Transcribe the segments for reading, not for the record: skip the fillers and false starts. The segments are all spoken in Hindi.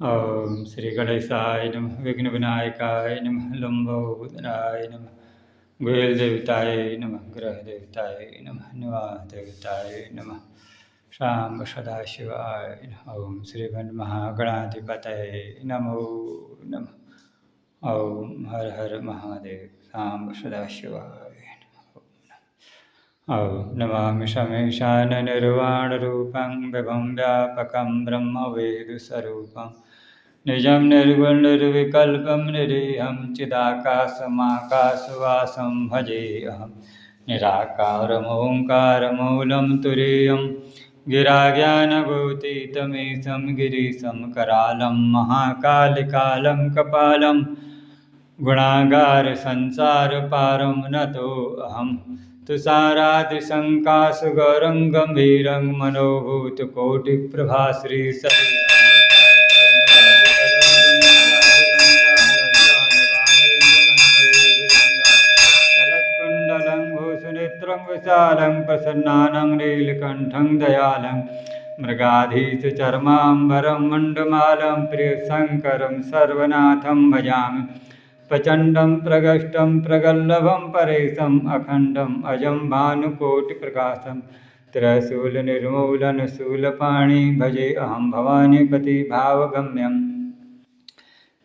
ओम श्री गणेशाय नमः विघ्नविनायकाय नमः लंबोदराय नमः गुहेल देवताय नमः ग्रह देवताय नमः निवास देवताय नमः शांब सदाशिवाय नमः। ओम श्री महागणाधिपतये नमो नमः। ओम हर हर महादेव शांब सदाशिवाय नमः। ओम नमामि शमेशाननिर्वाणरूपं विभं व्यापकं ब्रह्मवेदस्वरूपं निजं निर्गुणनिर्विकल्पं निरीहं चिदाकाशमाकाशवासं भजेऽहं निराकारमोङ्कारमूलं तुरीयं गिराज्ञानभूतितमेशं गिरीशं करालं महाकालिकालं कपालं गुणागारसंसारपारं नतोऽहं तुषारादिशङ्काशगौरं गम्भीरं मनोभूतकोटिप्रभाश्री शरत्कुण्डलं भूषनेत्रं विशालं प्रसन्नानं नीलकण्ठं दयालं मृगाधीशचर्माम्बरं मण्डमालं प्रियशङ्करं सर्वनाथं भजामि प्रचण्डं प्रगष्टं प्रगल्लभं परेशम् अखण्डम् अजं भानुकोटिप्रकाशं त्रिशूलनिर्मूलनशूलपाणि भजे अहं भवानीपति भावगम्यं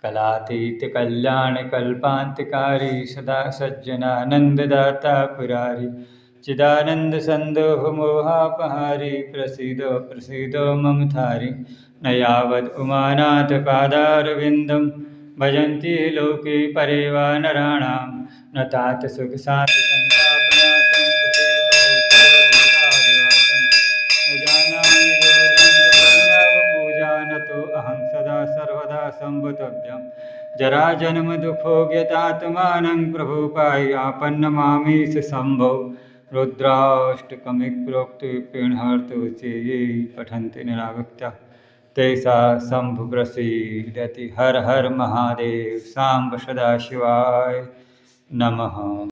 कलातीतकल्याणकल्पान्तिकारी सदा सज्जनानन्ददाता पुरारी चिदानन्दसन्दोहमोहापहारी प्रसीद प्रसीद मम थारी न यावद् उमानाथपादारविन्दं भजन्ति लोके परे वा नराणां न तात सुखशान्तिसन्तापनाशं न जानामि योगं जपन्यावपूजानतो अहं सदा सर्वदा सम्भुतव्यं जराजन्मदुःखोऽज्ञातात्मानं प्रभुपायापन्नमामीश शम्भो रुद्राष्टकमिप्रोक्तुपिणहर्तु ये पठन्ति निरावक्त्या तैसा शंभु प्रसीदति हर हर महादेव सांब सदाशिवाय नमः।